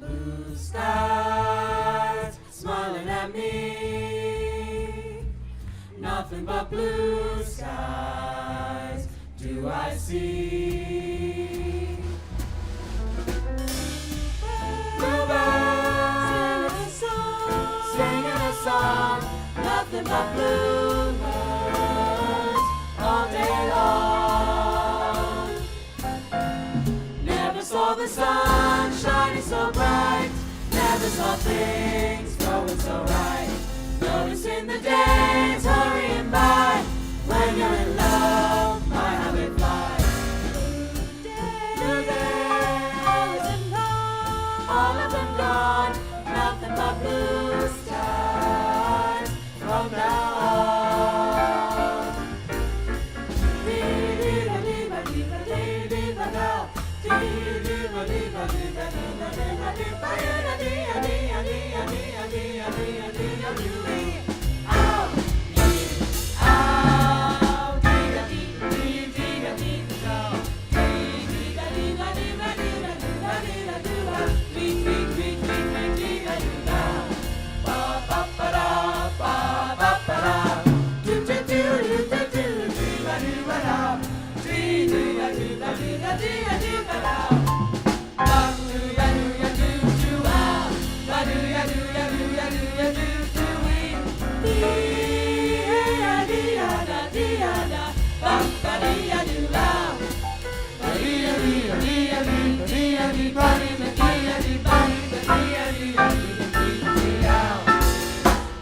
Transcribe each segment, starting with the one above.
Blue skies smiling at me. Nothing but blue skies do I see. Bluebirds singing a song, nothing but bluebirds all day long. Never saw the sun shining so bright, never saw things going so right. Noticing the days hurrying by, when you're in love, my habit flies. Blue days and gone, all of them gone, nothing but blue skies from now on.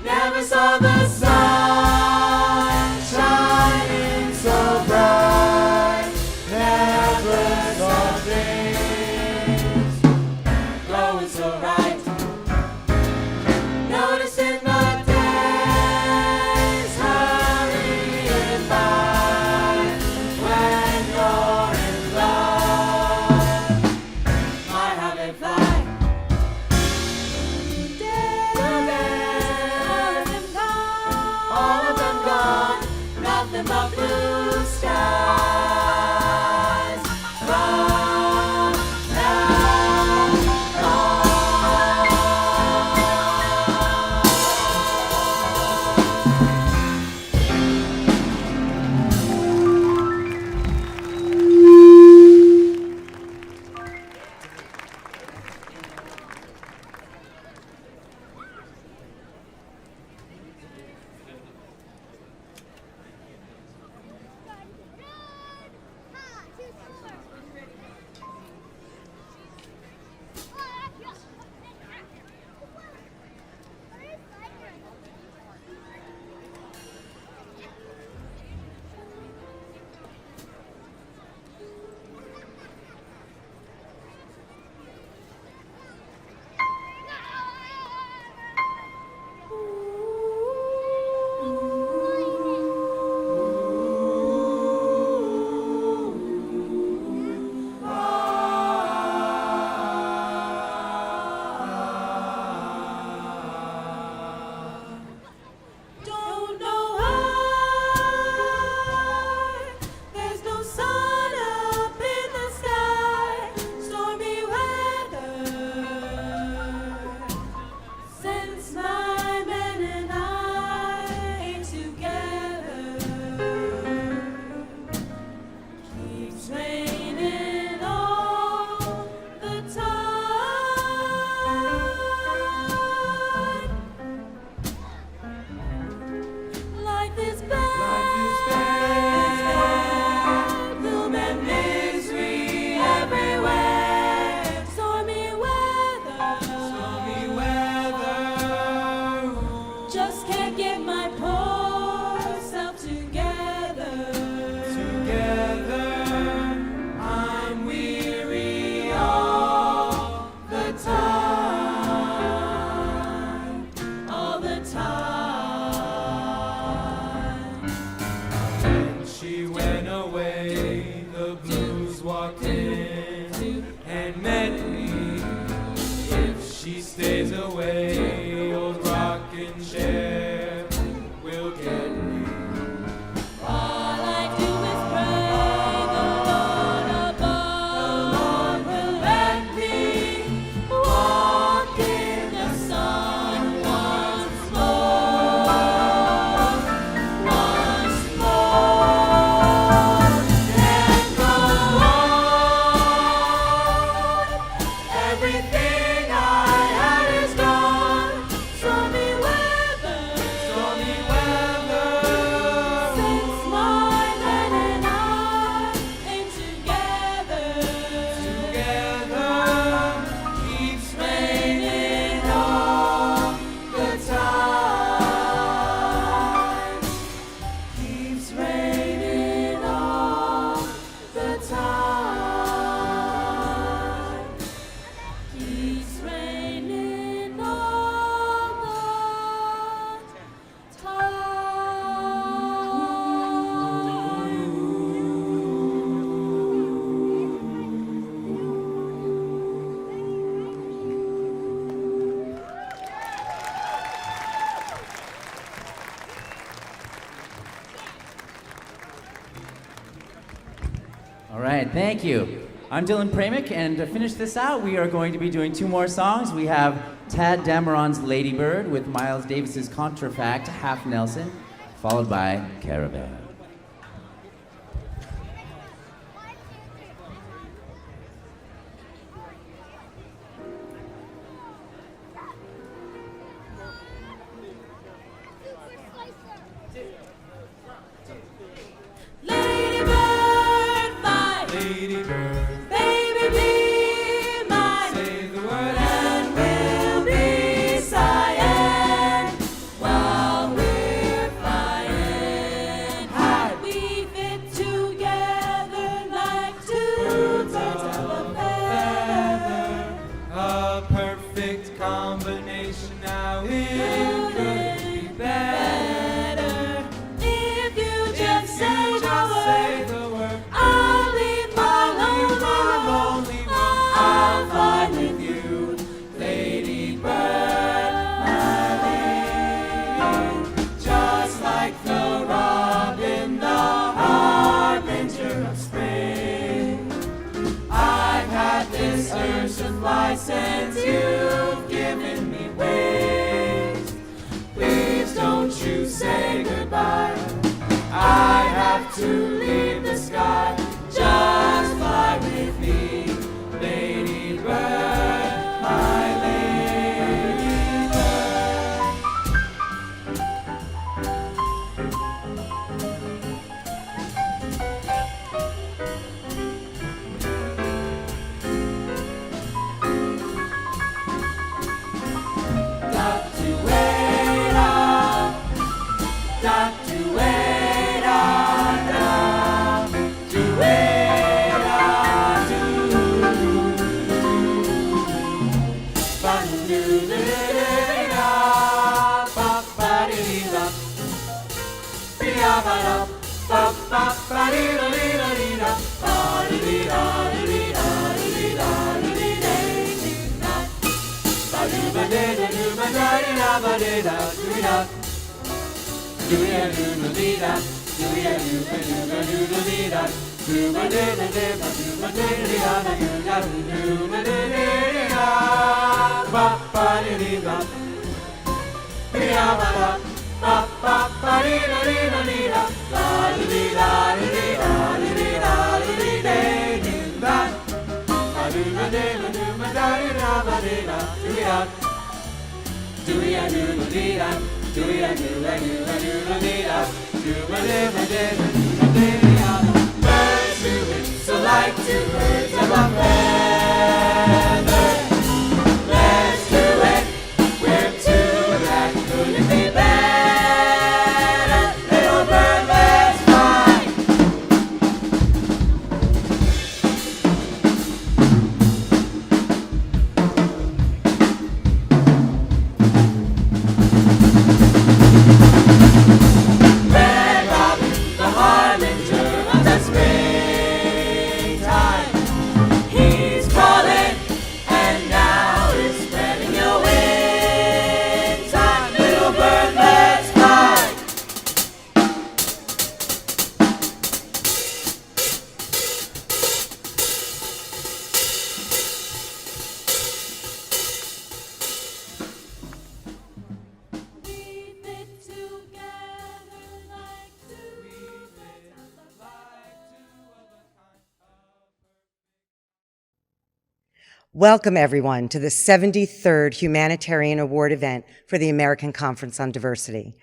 Never saw the sun shining so bright, never saw things going so right. Noticing the days hurrying by, when you're in love, my habit fly. All of them gone, nothing but blue skies from now on. Don't know why there's no sun up in the sky. Stormy weather since my men and I ain't together. Keeps raining all the time. Life is bad, gloom and misery everywhere. Stormy weather, just can't get my poor self together. I'm weary all the time, all the time. When she went away, the blues walked in and met me. If she stays away, old rocking chair will get me. All I do is pray the Lord above will let me walk Everything I had is gone. Stormy weather. Stormy weather. Since my man and I ain't together. Together keeps Raining all the time. Keeps raining all the time. Keeps raining all the All right, thank you. I'm Dylan Pramick, and to finish this out, we are going to be doing 2 more songs. We have Tad Dameron's Lady Bird with Miles Davis's Contrafact, Half Nelson, followed by Caravan. Lady bird, fly. Lady bird. Baby, be mine. Say the word And we'll be sighing while we're flying high. We fit together like 2 birds of a feather. A perfect combination. Now it could be better. If you just say Just say the word, the word. I'll leave my lonely one. I'll fly with you, Lady Bird, my lady. Just like the robin, the harbinger of spring. I've had this urge to fly since you've given me wings. Please don't you say goodbye. I have to leave the sky. Just fly with me, Lady Bird, my Lady Bird. Got to wait up, got to wait up now, to wait up, Birds who so like 2 birds of a feather. Let's do it. We're 2 that couldn't be better. Little bird, let's fly. Red robin, the harbinger of the springtime. He's Welcome, everyone, to the 73rd Humanitarian Award event for the American Conference on Diversity.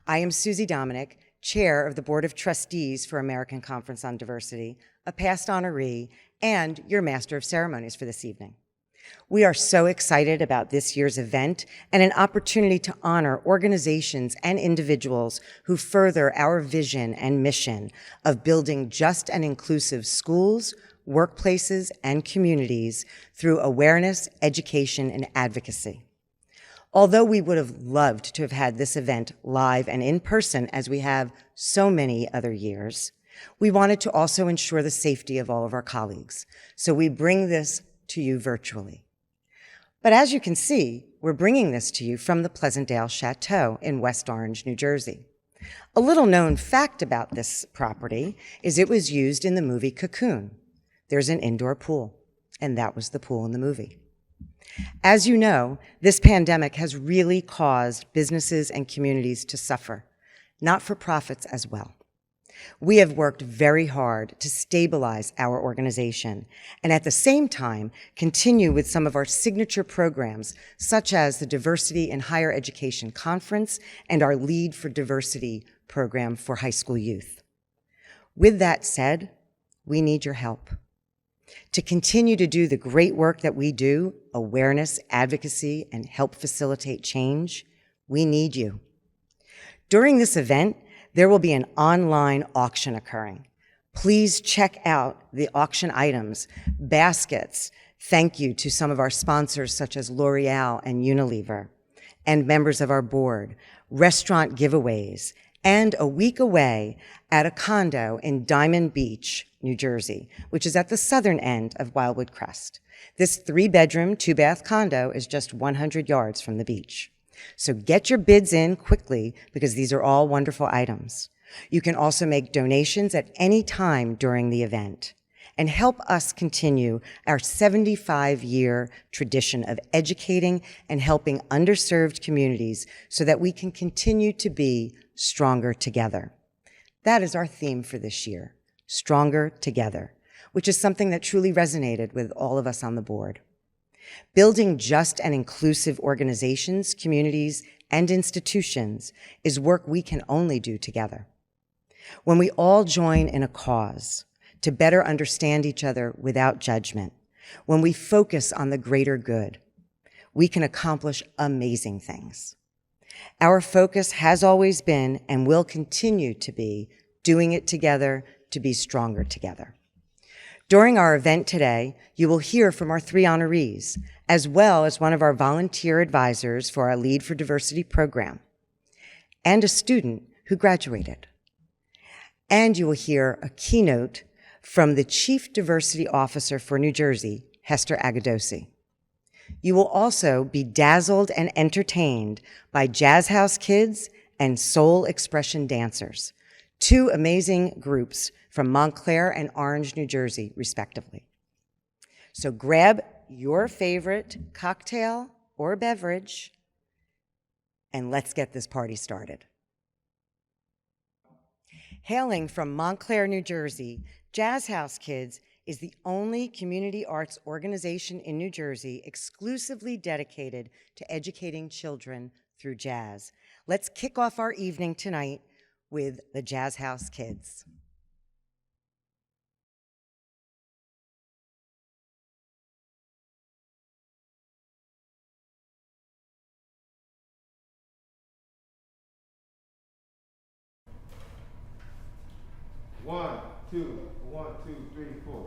I am Susie Dominick, Chair of the Board of Trustees for American Conference on Diversity, a past honoree, and your Master of Ceremonies for this evening. We are so excited about this year's event and an opportunity to honor organizations and individuals who further our vision and mission of building just and inclusive schools, workplaces, and communities through awareness, education, and advocacy. Although we would have loved to have had this event live and in person, as we have so many other years, we wanted to also ensure the safety of all of our colleagues. So we bring this to you virtually. But as you can see, we're bringing this to you from the Pleasantdale Chateau in West Orange, New Jersey. A little known fact about this property is it was used in the movie Cocoon. There's an indoor pool, and that was the pool in the movie. As you know, this pandemic has really caused businesses and communities to suffer, not-for-profits as well. We have worked very hard to stabilize our organization and at the same time continue with some of our signature programs, such as the Diversity in Higher Education Conference and our Lead for Diversity program for high school youth. With that said, we need your help. To continue to do the great work that we do, awareness, advocacy, and help facilitate change, we need you. During this event, there will be an online auction occurring. Please check out the auction items, baskets. Thank you to some of our sponsors such as L'Oreal and Unilever, and members of our board, restaurant giveaways, and a week away at a condo in Diamond Beach, New Jersey, which is at the southern end of Wildwood Crest. This 3-bedroom, 2-bath condo is just 100 yards from the beach. So get your bids in quickly because these are all wonderful items. You can also make donations at any time during the event and help us continue our 75-year tradition of educating and helping underserved communities so that we can continue to be stronger together. That is our theme for this year, Stronger Together, which is something that truly resonated with all of us on the board. Building just and inclusive organizations, communities, and institutions is work we can only do together. When we all join in a cause to better understand each other without judgment, when we focus on the greater good, we can accomplish amazing things. Our focus has always been and will continue to be doing it together to be stronger together. During our event today, you will hear from our 3 honorees, as well as one of our volunteer advisors for our Lead for Diversity program, and a student who graduated. And you will hear a keynote from the Chief Diversity Officer for New Jersey, Hester Agadosi. You will also be dazzled and entertained by Jazz House Kids and Soul Expression Dancers, 2 amazing groups from Montclair and Orange, New Jersey, respectively. So grab your favorite cocktail or beverage, and let's get this party started. Hailing from Montclair, New Jersey, Jazz House Kids is the only community arts organization in New Jersey exclusively dedicated to educating children through jazz. Let's kick off our evening tonight with the Jazz House Kids. One, two, 3, 4.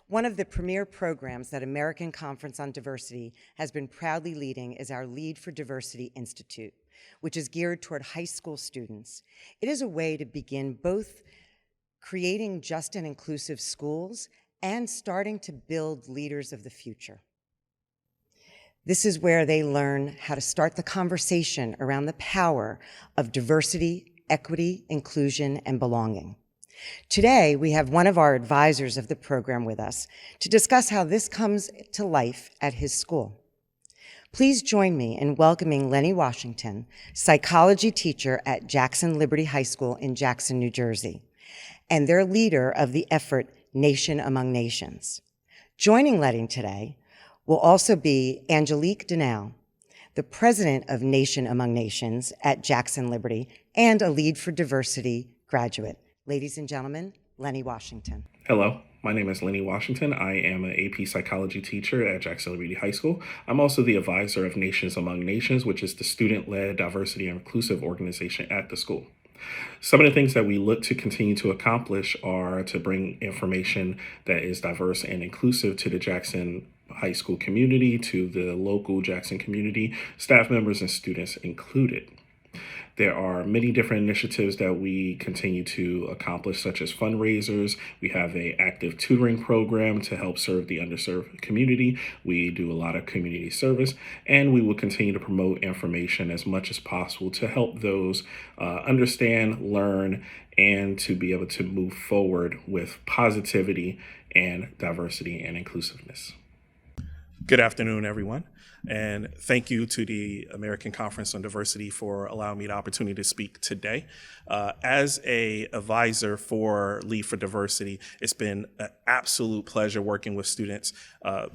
One of the premier programs that American Conference on Diversity has been proudly leading is our Lead for Diversity Institute, which is geared toward high school students. It is a way to begin both creating just and inclusive schools and starting to build leaders of the future. This is where they learn how to start the conversation around the power of diversity, equity, inclusion, and belonging. Today, we have one of our advisors of the program with us to discuss how this comes to life at his school. Please join me in welcoming Lenny Washington, psychology teacher at Jackson Liberty High School in Jackson, New Jersey, and their leader of the effort Nation Among Nations. Joining Lenny today will also be Angelique Denal, the president of Nation Among Nations at Jackson Liberty and a Lead for Diversity graduate. Ladies and gentlemen, Lenny Washington. Hello, my name is Lenny Washington. I am an AP psychology teacher at Jackson Liberty High School. I'm also the advisor of Nations Among Nations, which is the student-led diversity and inclusive organization at the school. Some of the things that we look to continue to accomplish are to bring information that is diverse and inclusive to the Jackson High School community, to the local Jackson community, staff members and students included. There are many different initiatives that we continue to accomplish, such as fundraisers. We have an active tutoring program to help serve the underserved community. We do a lot of community service, and we will continue to promote information as much as possible to help those understand, learn, and to be able to move forward with positivity and diversity and inclusiveness. Good afternoon, everyone. And thank you to the American Conference on Diversity for allowing me the opportunity to speak today. As an advisor for Lead for Diversity, it's been an absolute pleasure working with students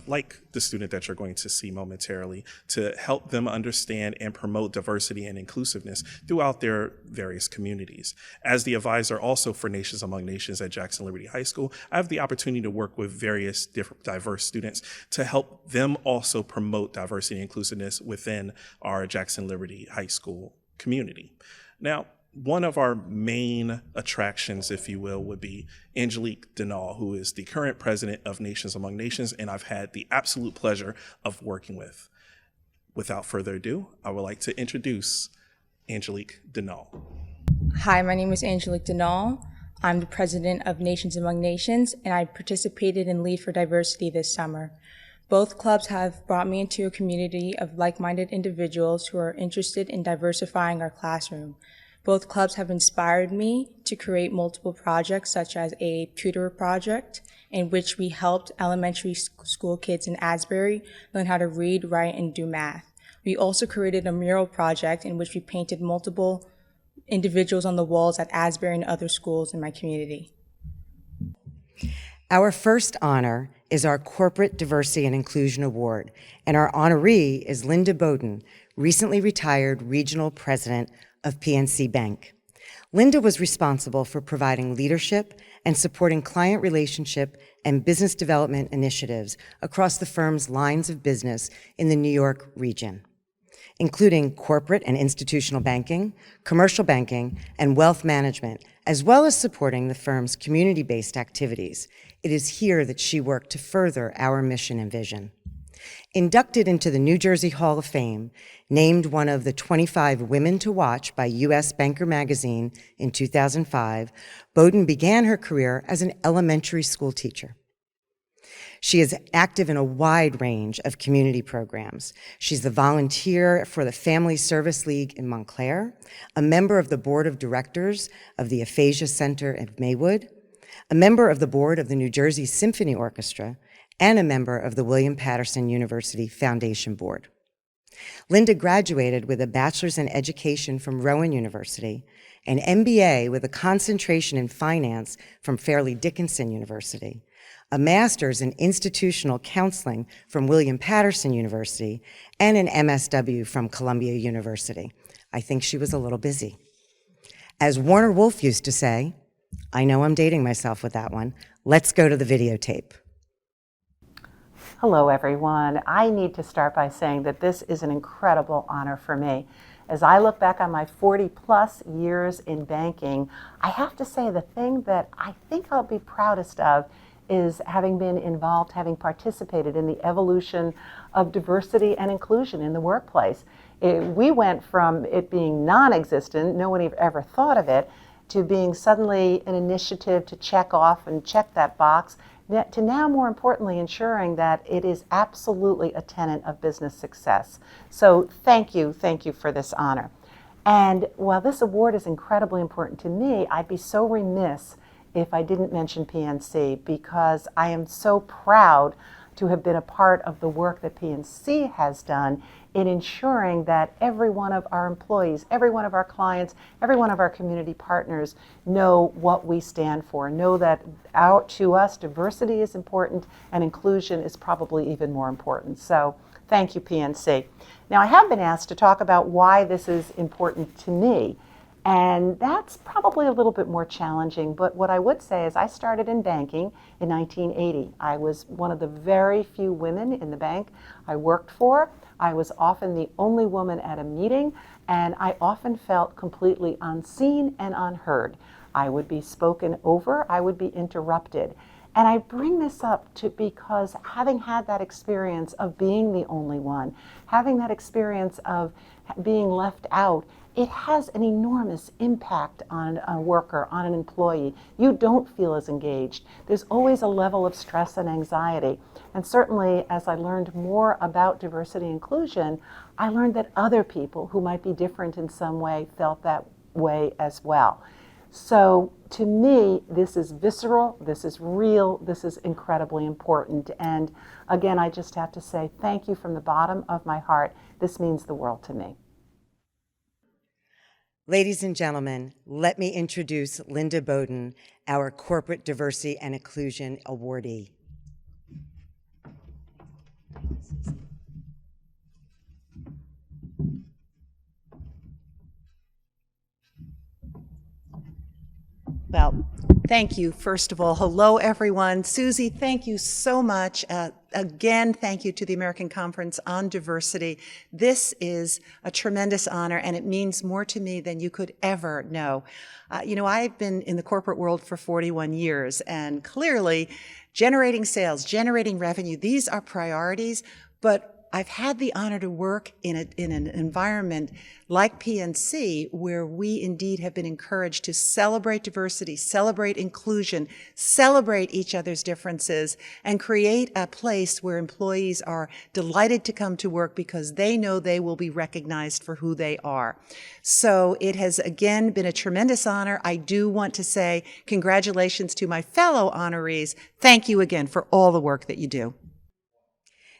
like the student that you're going to see momentarily to help them understand and promote diversity and inclusiveness throughout their various communities. As the advisor also for Nations Among Nations at Jackson Liberty High School, I have the opportunity to work with various different diverse students to help them also promote diversity and inclusiveness within our Jackson Liberty High School community. Now, one of our main attractions, if you will, would be Angelique Denal, who is the current president of Nations Among Nations, and I've had the absolute pleasure of working with. Without further ado, I would like to introduce Angelique Denal. Hi, my name is Angelique Denal. I'm the president of Nations Among Nations, and I participated in Lead for Diversity this summer. Both clubs have brought me into a community of like-minded individuals who are interested in diversifying our classroom. Both clubs have inspired me to create multiple projects, such as a tutor project in which we helped elementary school kids in Asbury learn how to read, write, and do math. We also created a mural project in which we painted multiple individuals on the walls at Asbury and other schools in my community. Our first honor is our Corporate Diversity and Inclusion Award, and our honoree is Linda Bowden, recently retired Regional President of PNC Bank. Linda was responsible for providing leadership and supporting client relationship and business development initiatives across the firm's lines of business in the New York region, including corporate and institutional banking, commercial banking, and wealth management, as well as supporting the firm's community-based activities. It is here that she worked to further our mission and vision. Inducted into the New Jersey Hall of Fame, named one of the 25 Women to Watch by U.S. Banker magazine in 2005, Bowden began her career as an elementary school teacher. She is active in a wide range of community programs. She's the volunteer for the Family Service League in Montclair, a member of the board of directors of the Aphasia Center at Maywood, a member of the board of the New Jersey Symphony Orchestra, and a member of the William Patterson University Foundation Board. Linda graduated with a bachelor's in education from Rowan University, an MBA with a concentration in finance from Fairleigh Dickinson University, a master's in institutional counseling from William Patterson University, and an MSW from Columbia University. I think she was a little busy. As Warner Wolf used to say, I know I'm dating myself with that one, let's go to the videotape. Hello, everyone. I need to start by saying that this is an incredible honor for me. As I look back on my 40-plus years in banking, I have to say the thing that I think I'll be proudest of is having been involved, having participated in the evolution of diversity and inclusion in the workplace. We went from it being non-existent, no one ever thought of it, to being suddenly an initiative to check off and check that box, to now, more importantly, ensuring that it is absolutely a tenet of business success. So thank you for this honor. And while this award is incredibly important to me, I'd be so remiss if I didn't mention PNC, because I am so proud to have been a part of the work that PNC has done in ensuring that every one of our employees, every one of our clients, every one of our community partners know what we stand for, know that to us diversity is important and inclusion is probably even more important. So thank you, PNC. Now, I have been asked to talk about why this is important to me, and that's probably a little bit more challenging, but what I would say is I started in banking in 1980. I was one of the very few women in the bank I worked for. I was often the only woman at a meeting, and I often felt completely unseen and unheard. I would be spoken over, I would be interrupted. And I bring this up because having had that experience of being the only one, having that experience of being left out, it has an enormous impact on a worker, on an employee. You don't feel as engaged. There's always a level of stress and anxiety. And certainly, as I learned more about diversity and inclusion, I learned that other people who might be different in some way felt that way as well. So to me, this is visceral, this is real, this is incredibly important. And again, I just have to say thank you from the bottom of my heart. This means the world to me. Ladies and gentlemen, let me introduce Linda Bowden, our Corporate Diversity and Inclusion Awardee. Well, thank you, first of all. Hello, everyone. Susie, thank you so much. Again, thank you to the American Conference on Diversity. This is a tremendous honor, and it means more to me than you could ever know. I've been in the corporate world for 41 years, and clearly, generating sales, generating revenue, these are priorities, but I've had the honor to work in an environment like PNC, where we indeed have been encouraged to celebrate diversity, celebrate inclusion, celebrate each other's differences, and create a place where employees are delighted to come to work because they know they will be recognized for who they are. So it has, again, been a tremendous honor. I do want to say congratulations to my fellow honorees. Thank you again for all the work that you do.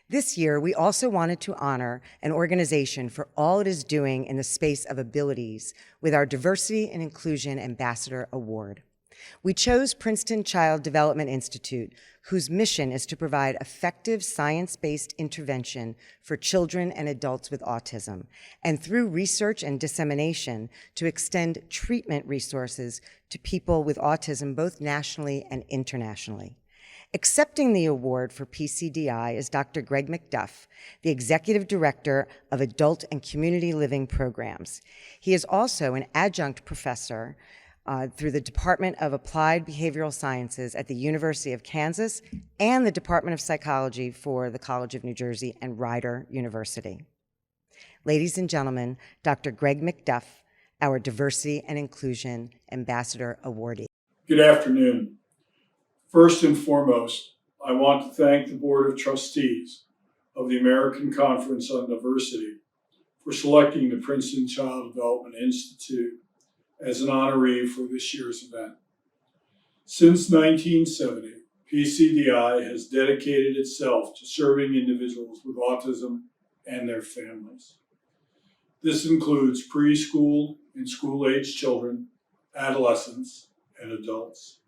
This year, we also wanted to honor an organization for all it is doing in the space of abilities with our Diversity and Inclusion Ambassador Award. We chose Princeton Child Development Institute, whose mission is to provide effective science-based intervention for children and adults with autism, and through research and dissemination, to extend treatment resources to people with autism both nationally and internationally. Accepting the award for PCDI is Dr. Greg McDuff, the Executive Director of Adult and Community Living Programs. He is also an adjunct professor through the Department of Applied Behavioral Sciences at the University of Kansas and the Department of Psychology for the College of New Jersey and Rider University. Ladies and gentlemen, Dr. Greg McDuff, our Diversity and Inclusion Ambassador Awardee. Good afternoon. First and foremost, I want to thank the Board of Trustees of the American Conference on Diversity for selecting the Princeton Child Development Institute as an honoree for this year's event. Since 1970, PCDI has dedicated itself to serving individuals with autism and their families. This includes preschool and school-age children, adolescents, and adults.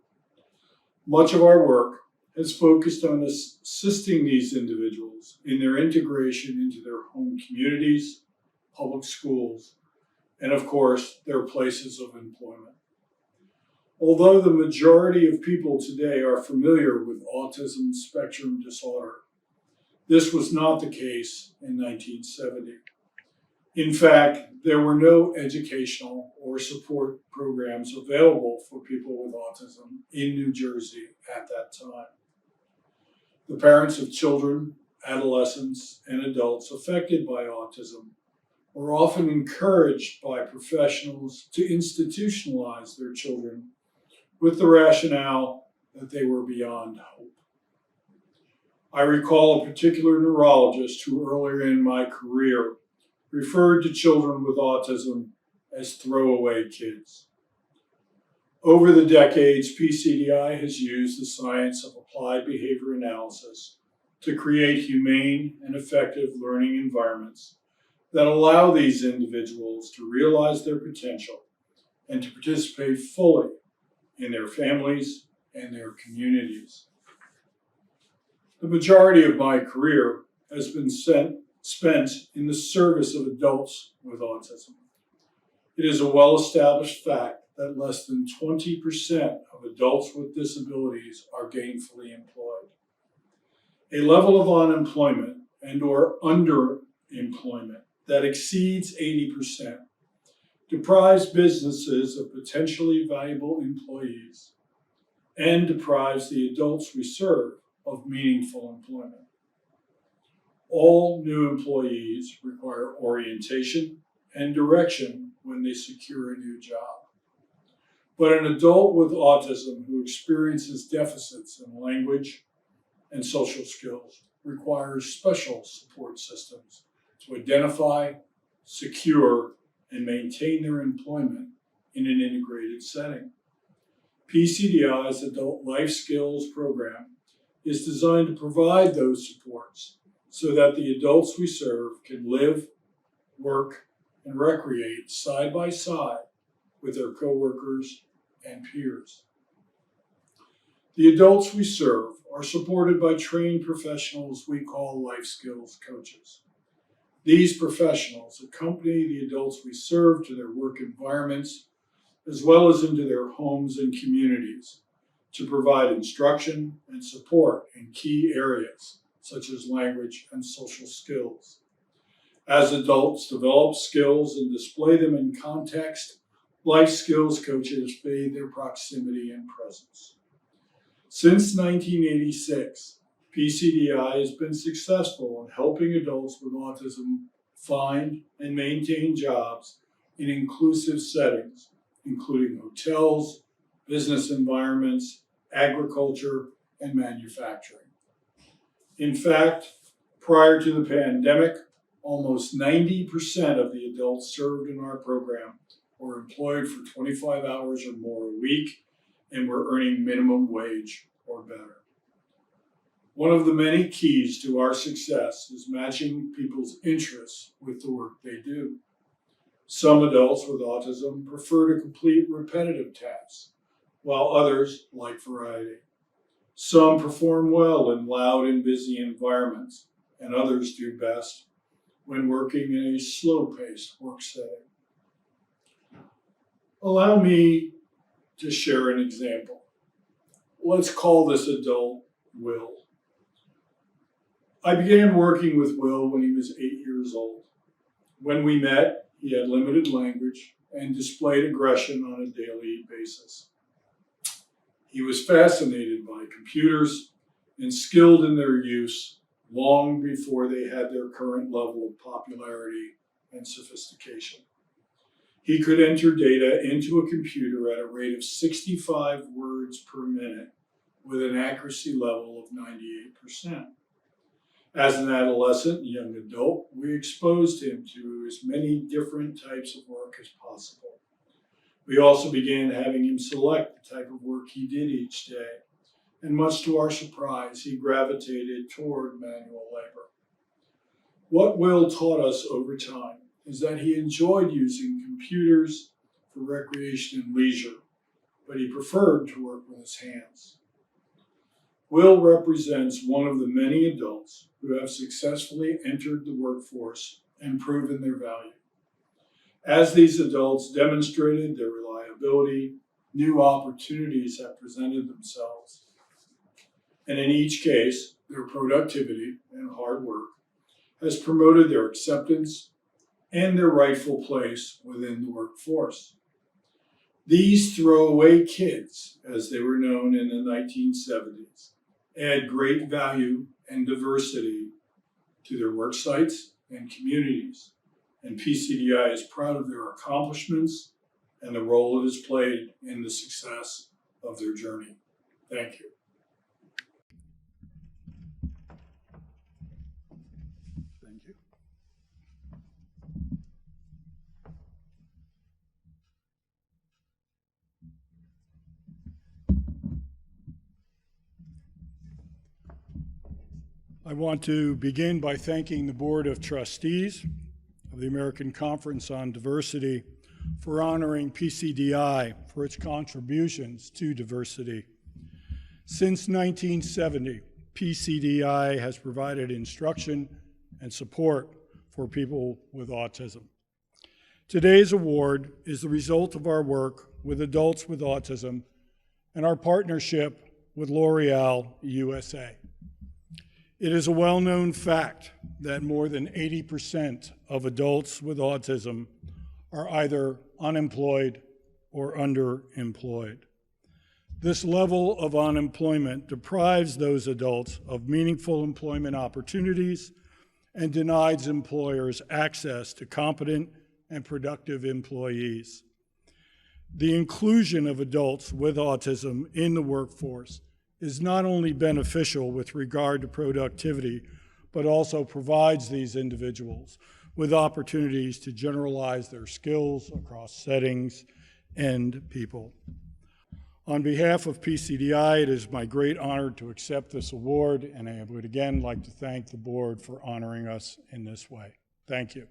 Much of our work has focused on assisting these individuals in their integration into their home communities, public schools, and of course, their places of employment. Although the majority of people today are familiar with autism spectrum disorder, this was not the case in 1970. In fact, there were no educational or support programs available for people with autism in New Jersey at that time. The parents of children, adolescents, and adults affected by autism were often encouraged by professionals to institutionalize their children with the rationale that they were beyond hope. I recall a particular neurologist who earlier in my career referred to children with autism as throwaway kids. Over the decades, PCDI has used the science of applied behavior analysis to create humane and effective learning environments that allow these individuals to realize their potential and to participate fully in their families and their communities. The majority of my career has been spent in the service of adults with autism. It is a well-established fact that less than 20% of adults with disabilities are gainfully employed. A level of unemployment and/or underemployment that exceeds 80% deprives businesses of potentially valuable employees and deprives the adults we serve of meaningful employment. All new employees require orientation and direction when they secure a new job. But an adult with autism who experiences deficits in language and social skills requires special support systems to identify, secure, and maintain their employment in an integrated setting. PCDI's Adult Life Skills program is designed to provide those supports so that the adults we serve can live, work, and recreate side by side with their coworkers and peers. The adults we serve are supported by trained professionals we call life skills coaches. These professionals accompany the adults we serve to their work environments as well as into their homes and communities to provide instruction and support in key areas such as language and social skills. As adults develop skills and display them in context, life skills coaches fade their proximity and presence. Since 1986, PCDI has been successful in helping adults with autism find and maintain jobs in inclusive settings, including hotels, business environments, agriculture, and manufacturing. In fact, prior to the pandemic, almost 90% of the adults served in our program were employed for 25 hours or more a week and were earning minimum wage or better. One of the many keys to our success is matching people's interests with the work they do. Some adults with autism prefer to complete repetitive tasks, while others like variety. Some perform well in loud and busy environments, and others do best when working in a slow-paced work setting. Allow me to share an example. Let's call this adult Will. I began working with Will when he was 8 years old. When we met, he had limited language and displayed aggression on a daily basis. He was fascinated by computers and skilled in their use long before they had their current level of popularity and sophistication. He could enter data into a computer at a rate of 65 words per minute with an accuracy level of 98%. As an adolescent and young adult, we exposed him to as many different types of work as possible. We also began having him select the type of work he did each day, and much to our surprise, he gravitated toward manual labor. What Will taught us over time is that he enjoyed using computers for recreation and leisure, but he preferred to work with his hands. Will represents one of the many adults who have successfully entered the workforce and proven their value. As these adults demonstrated their reliability, new opportunities have presented themselves. And in each case, their productivity and hard work has promoted their acceptance and their rightful place within the workforce. These throwaway kids, as they were known in the 1970s, add great value and diversity to their work sites and communities. And PCDI is proud of their accomplishments and the role it has played in the success of their journey. Thank you. Thank you. I want to begin by thanking the Board of Trustees of the American Conference on Diversity for honoring PCDI for its contributions to diversity. Since 1970, PCDI has provided instruction and support for people with autism. Today's award is the result of our work with adults with autism and our partnership with L'Oreal USA. It is a well-known fact that more than 80% of adults with autism are either unemployed or underemployed. This level of unemployment deprives those adults of meaningful employment opportunities and denies employers access to competent and productive employees. The inclusion of adults with autism in the workforce is not only beneficial with regard to productivity, but also provides these individuals with opportunities to generalize their skills across settings and people. On behalf of PCDI, it is my great honor to accept this award, and I would again like to thank the board for honoring us in this way. Thank you.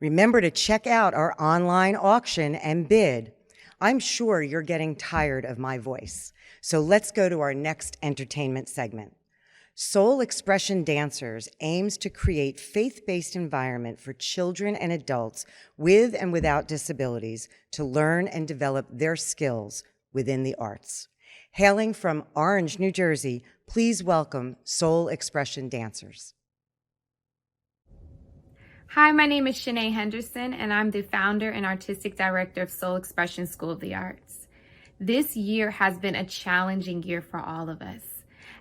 Remember to check out our online auction and bid. I'm sure you're getting tired of my voice, so let's go to our next entertainment segment. Soul Expression Dancers aims to create faith-based environment for children and adults with and without disabilities to learn and develop their skills within the arts. Hailing from Orange, New Jersey, please welcome Soul Expression Dancers. Hi, my name is Shanae Henderson, and I'm the founder and artistic director of Soul Expression School of the Arts. This year has been a challenging year for all of us.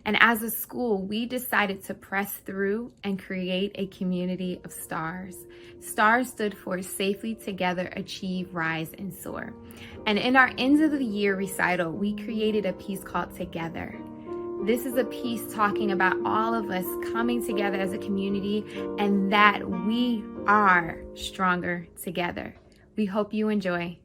And as a school, we decided to press through and create a community of stars. STARS stood for Safely Together, Achieve, Rise, and Soar. And in our end of the year recital, we created a piece called Together. This is a piece talking about all of us coming together as a community and that we are stronger together. We hope you enjoy.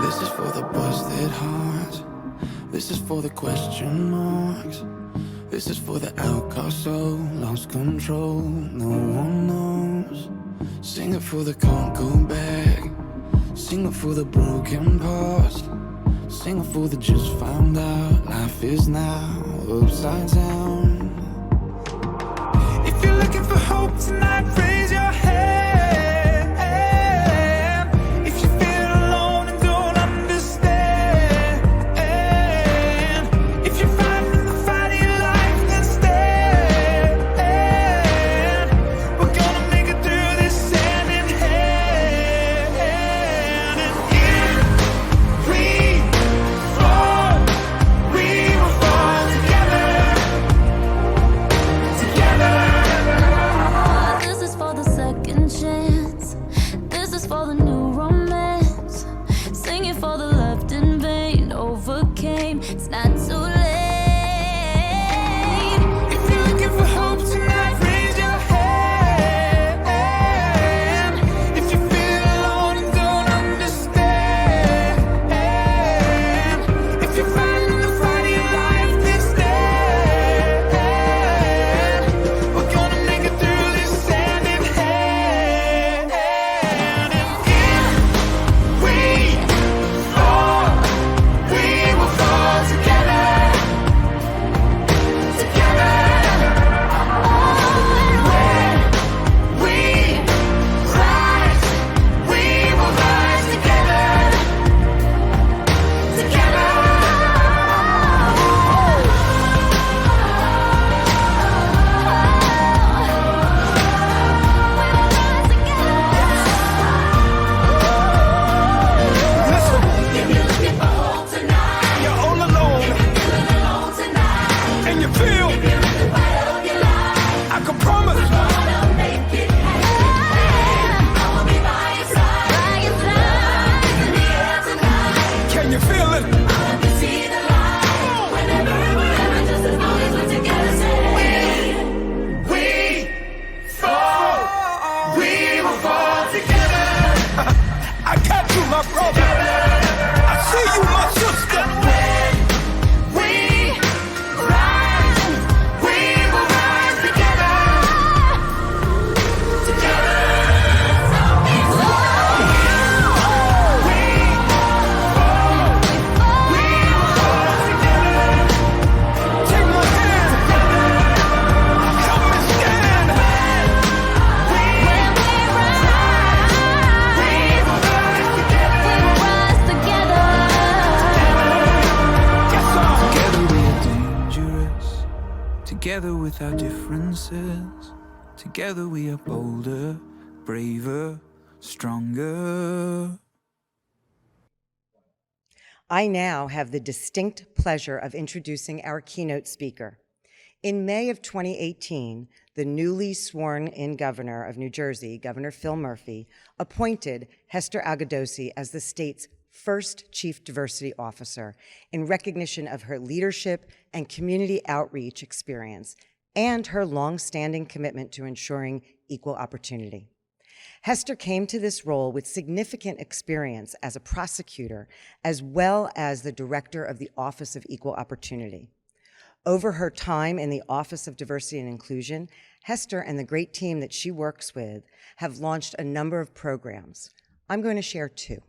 This is for the busted hearts. This is for the question marks. This is for the outcast soul, lost control, no one knows. Sing it for the can't go back. Sing it for the broken past. Sing it for the just found out. Life is now upside down. If you're looking for hope tonight, raise your hand. If you feel alone and don't understand, if you're fighting the fight of your life, then stand. We're gonna make it through this hand in hand. And if we fall, we will fall together. Together. This is for the second Together with our differences, together we are bolder, braver, stronger. I now have the distinct pleasure of introducing our keynote speaker. In May of 2018, the newly sworn-in governor of New Jersey, Governor Phil Murphy, appointed Hester Agadosi as the state's first Chief Diversity Officer in recognition of her leadership and community outreach experience and her long-standing commitment to ensuring equal opportunity. Hester came to this role with significant experience as a prosecutor as well as the director of the Office of Equal Opportunity. Over her time in the Office of Diversity and Inclusion, Hester and the great team that she works with have launched a number of programs. I'm going to share two.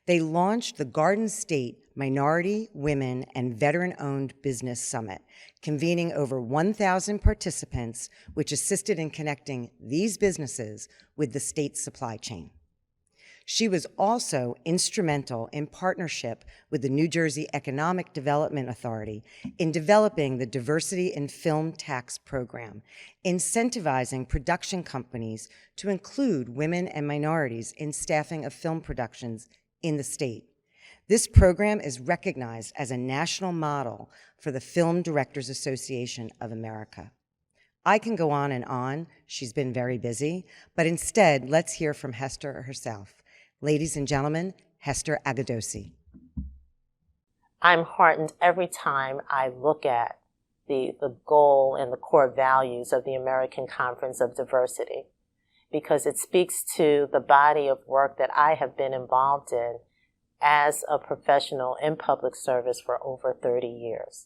They launched the Garden State Minority, Women, and Veteran-Owned Business Summit, convening over 1,000 participants, which assisted in connecting these businesses with the state's supply chain. She was also instrumental in partnership with the New Jersey Economic Development Authority in developing the Diversity in Film Tax Program, incentivizing production companies to include women and minorities in staffing of film productions in the state. This program is recognized as a national model for the Film Directors Association of America. I can go on and on. She's been very busy, but instead, let's hear from Hester herself. Ladies and gentlemen, Hester Agadosi. I'm heartened every time I look at the goal and the core values of the American Conference of Diversity, because it speaks to the body of work that I have been involved in as a professional in public service for over 30 years.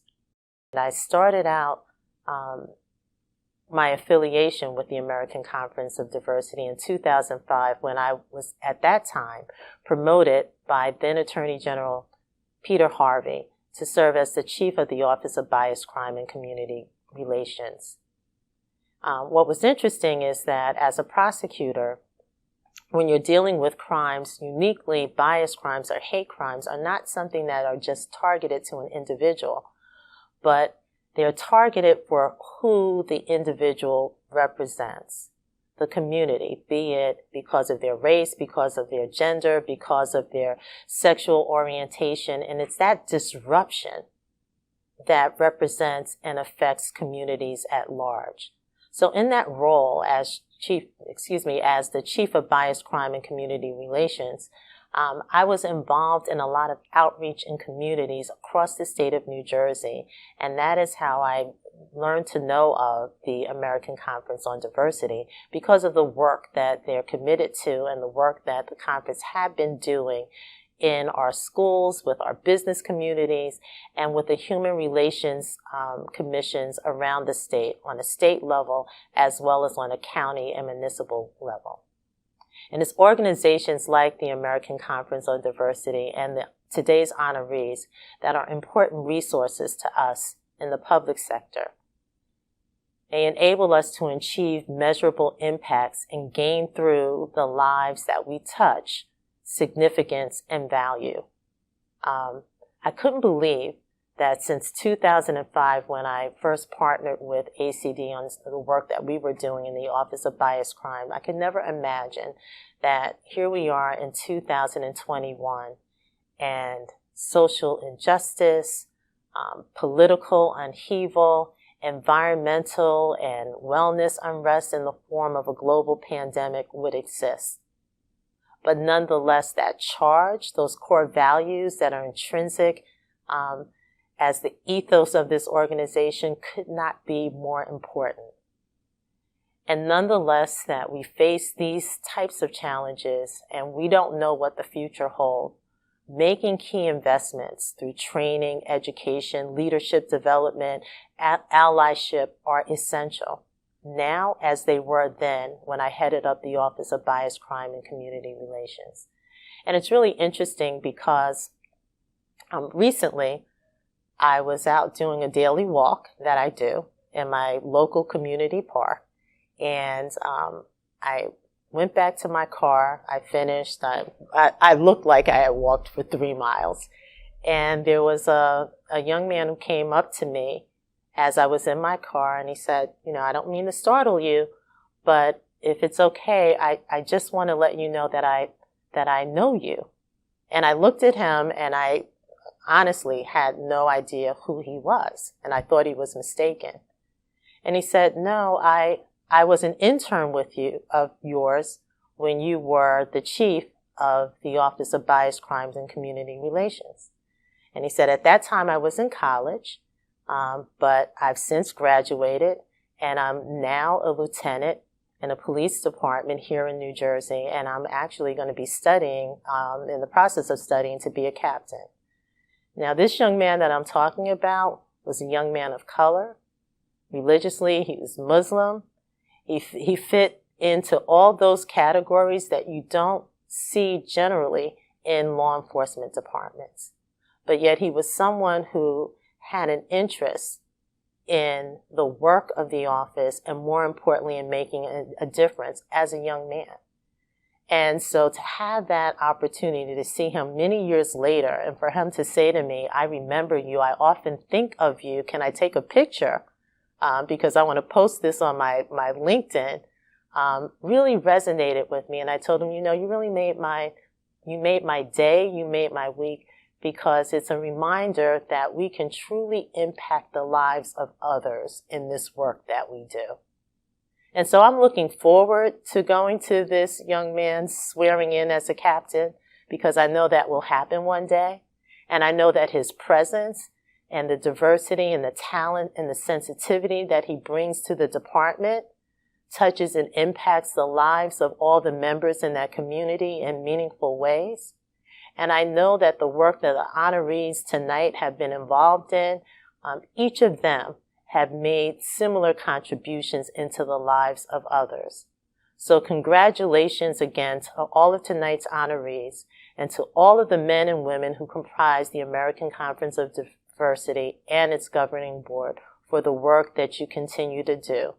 And I started out my affiliation with the American Conference of Diversity in 2005 when I was, at that time, promoted by then Attorney General Peter Harvey to serve as the Chief of the Office of Bias, Crime, and Community Relations. What was interesting is that as a prosecutor, when you're dealing with crimes, uniquely bias crimes or hate crimes are not something that are just targeted to an individual, but they're targeted for who the individual represents, the community, be it because of their race, because of their gender, because of their sexual orientation, and it's that disruption that represents and affects communities at large. So in that role as the Chief of Bias, Crime, and Community Relations, I was involved in a lot of outreach in communities across the state of New Jersey, and that is how I learned to know of the American Conference on Diversity because of the work that they're committed to and the work that the conference had been doing in our schools, with our business communities, and with the human relations commissions around the state, on a state level, as well as on a county and municipal level. And it's organizations like the American Conference on Diversity and today's honorees that are important resources to us in the public sector. They enable us to achieve measurable impacts and gain through the lives that we touch significance and value. I couldn't believe that since 2005, when I first partnered with ACOD on the work that we were doing in the Office of Bias Crime, I could never imagine that here we are in 2021 and social injustice, political upheaval, environmental and wellness unrest in the form of a global pandemic would exist. But nonetheless, that charge, those core values that are intrinsic as the ethos of this organization could not be more important. And nonetheless, that we face these types of challenges and we don't know what the future holds, making key investments through training, education, leadership development, allyship are essential. Now, as they were then, when I headed up the Office of Bias, Crime, and Community Relations. And it's really interesting because recently I was out doing a daily walk that I do in my local community park. And I went back to my car. I finished. I looked like I had walked for 3 miles. And there was a young man who came up to me as I was in my car, and he said, I don't mean to startle you, but if it's okay, I just want to let you know that I know you. And I looked at him, and I honestly had no idea who he was, and I thought he was mistaken. And he said, no, I was an intern of yours when you were the chief of the Office of Bias, Crimes, and Community Relations. And he said, at that time I was in college, but I've since graduated, and I'm now a lieutenant in a police department here in New Jersey, and I'm actually going to be studying, in the process of studying to be a captain. Now, this young man that I'm talking about was a young man of color. Religiously, he was Muslim. He fit into all those categories that you don't see generally in law enforcement departments. But yet he was someone who had an interest in the work of the office, and more importantly, in making a difference as a young man. And so to have that opportunity to see him many years later, and for him to say to me, I remember you, I often think of you, can I take a picture? Because I want to post this on my LinkedIn, really resonated with me. And I told him, you really made my day, you made my week, because it's a reminder that we can truly impact the lives of others in this work that we do. And so I'm looking forward to going to this young man's swearing in as a captain, because I know that will happen one day. And I know that his presence and the diversity and the talent and the sensitivity that he brings to the department touches and impacts the lives of all the members in that community in meaningful ways. And I know that the work that the honorees tonight have been involved in, each of them have made similar contributions into the lives of others. So congratulations again to all of tonight's honorees, and to all of the men and women who comprise the American Conference of Diversity and its governing board for the work that you continue to do.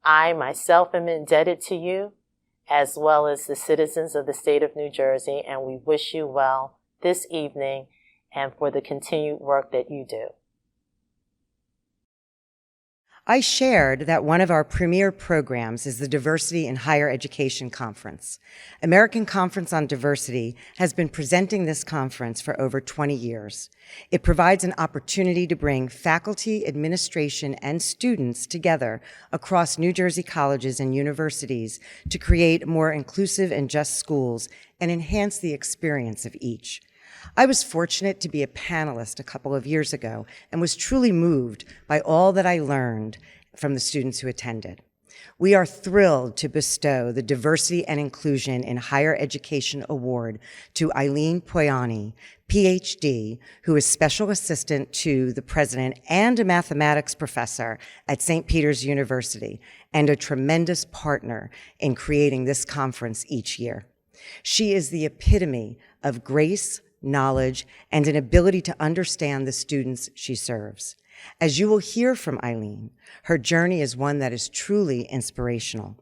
I myself am indebted to you, as well as the citizens of the state of New Jersey, and we wish you well this evening and for the continued work that you do. I shared that one of our premier programs is the Diversity in Higher Education Conference. American Conference on Diversity has been presenting this conference for over 20 years. It provides an opportunity to bring faculty, administration, and students together across New Jersey colleges and universities to create more inclusive and just schools and enhance the experience of each. I was fortunate to be a panelist a couple of years ago and was truly moved by all that I learned from the students who attended. We are thrilled to bestow the Diversity and Inclusion in Higher Education Award to Eileen Poyani, PhD, who is Special Assistant to the President and a mathematics professor at St. Peter's University, and a tremendous partner in creating this conference each year. She is the epitome of grace, knowledge, and an ability to understand the students she serves. As you will hear from Eileen, her journey is one that is truly inspirational.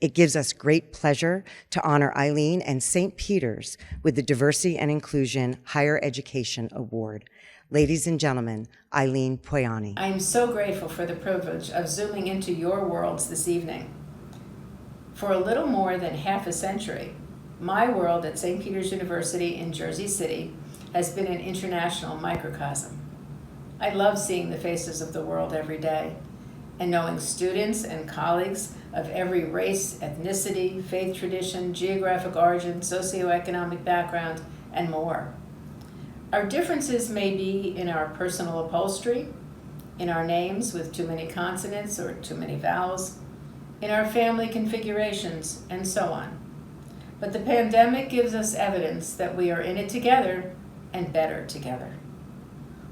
It gives us great pleasure to honor Eileen and St. Peter's with the Diversity and Inclusion Higher Education Award. Ladies and gentlemen, Eileen Poyani. I am so grateful for the privilege of zooming into your worlds this evening. For a little more than half a century, my world at St. Peter's University in Jersey City has been an international microcosm. I love seeing the faces of the world every day and knowing students and colleagues of every race, ethnicity, faith tradition, geographic origin, socioeconomic background, and more. Our differences may be in our personal upholstery, in our names with too many consonants or too many vowels, in our family configurations, and so on. But the pandemic gives us evidence that we are in it together and better together.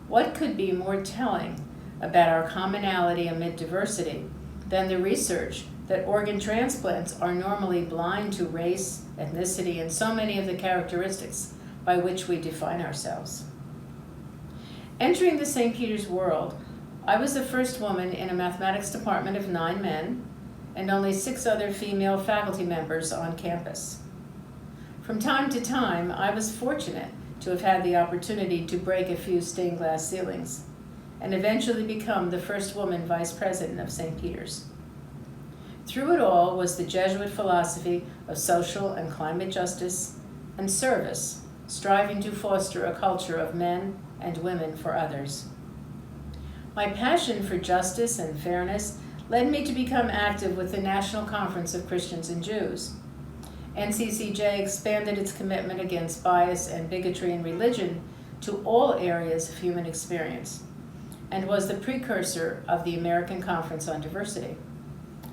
What could be more telling about our commonality amid diversity than the research that organ transplants are normally blind to race, ethnicity, and so many of the characteristics by which we define ourselves? Entering the St. Peter's world, I was the first woman in a mathematics department of 9 men and only 6 other female faculty members on campus. From time to time, I was fortunate to have had the opportunity to break a few stained glass ceilings, and eventually become the first woman vice president of St. Peter's. Through it all was the Jesuit philosophy of social and climate justice and service, striving to foster a culture of men and women for others. My passion for justice and fairness led me to become active with the National Conference of Christians and Jews. NCCJ expanded its commitment against bias and bigotry in religion to all areas of human experience, and was the precursor of the American Conference on Diversity.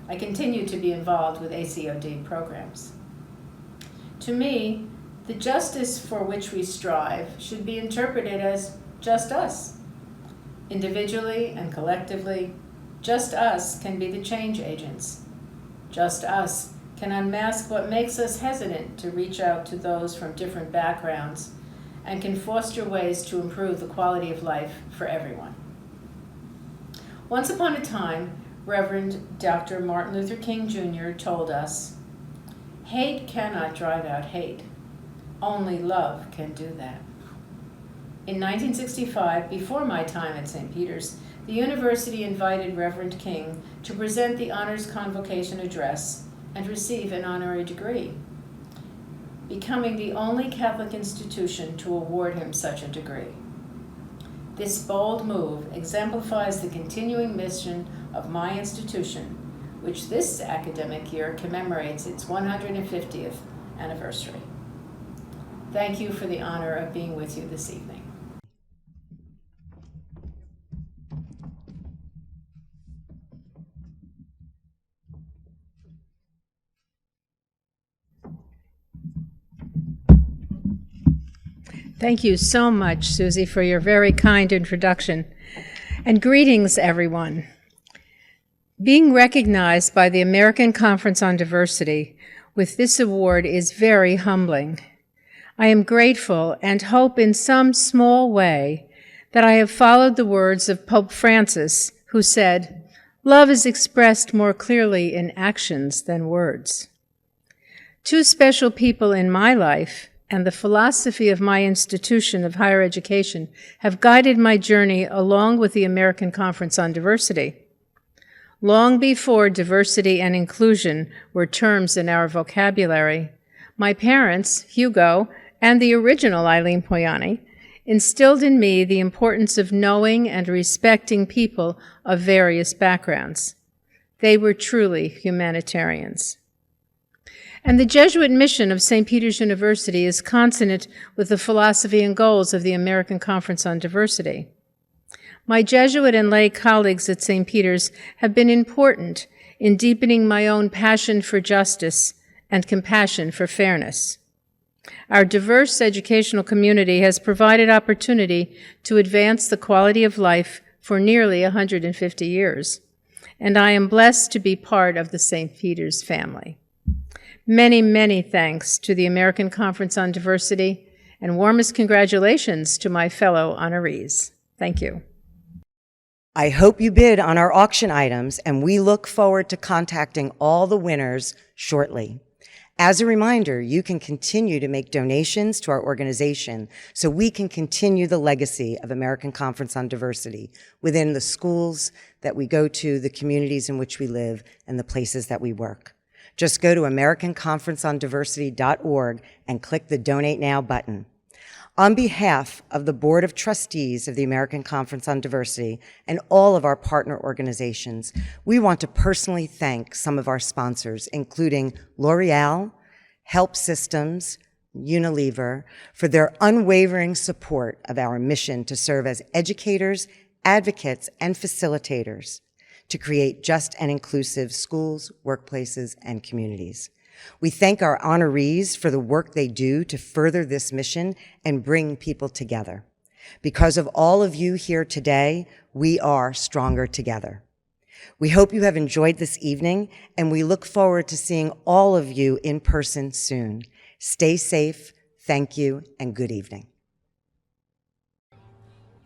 I continue to be involved with ACOD programs. To me, the justice for which we strive should be interpreted as just us. Individually and collectively, just us can be the change agents. Just us can unmask what makes us hesitant to reach out to those from different backgrounds and can foster ways to improve the quality of life for everyone. Once upon a time, Reverend Dr. Martin Luther King Jr. told us, "Hate cannot drive out hate. Only love can do that." In 1965, before my time at St. Peter's, the university invited Reverend King to present the honors convocation address and receive an honorary degree, becoming the only Catholic institution to award him such a degree. This bold move exemplifies the continuing mission of my institution, which this academic year commemorates its 150th anniversary. Thank you for the honor of being with you this evening. Thank you so much, Susie, for your very kind introduction. And greetings, everyone. Being recognized by the American Conference on Diversity with this award is very humbling. I am grateful and hope in some small way that I have followed the words of Pope Francis, who said, "Love is expressed more clearly in actions than words." Two special people in my life and the philosophy of my institution of higher education have guided my journey along with the American Conference on Diversity. Long before diversity and inclusion were terms in our vocabulary, my parents, Hugo, and the original Eileen Poyani, instilled in me the importance of knowing and respecting people of various backgrounds. They were truly humanitarians. And the Jesuit mission of St. Peter's University is consonant with the philosophy and goals of the American Conference on Diversity. My Jesuit and lay colleagues at St. Peter's have been important in deepening my own passion for justice and compassion for fairness. Our diverse educational community has provided opportunity to advance the quality of life for nearly 150 years, and I am blessed to be part of the St. Peter's family. Many, many thanks to the American Conference on Diversity, and warmest congratulations to my fellow honorees. Thank you. I hope you bid on our auction items, and we look forward to contacting all the winners shortly. As a reminder, you can continue to make donations to our organization so we can continue the legacy of American Conference on Diversity within the schools that we go to, the communities in which we live, and the places that we work. Just go to AmericanConferenceOnDiversity.org and click the Donate Now button. On behalf of the Board of Trustees of the American Conference on Diversity and all of our partner organizations, we want to personally thank some of our sponsors, including L'Oreal, Help Systems, Unilever, for their unwavering support of our mission to serve as educators, advocates, and facilitators to create just and inclusive schools, workplaces, and communities. We thank our honorees for the work they do to further this mission and bring people together. Because of all of you here today, we are stronger together. We hope you have enjoyed this evening, and we look forward to seeing all of you in person soon. Stay safe, thank you, and good evening.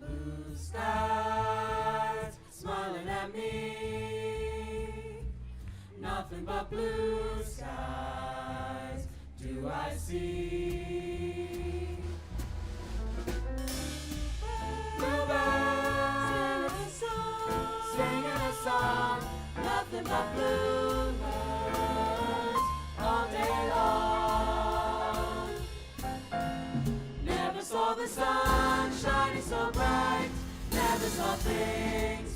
Blue skies smiling at me, nothing but blue skies do I see. Blue birds of bluebirds all day long. Never saw the sun shining so bright, never saw things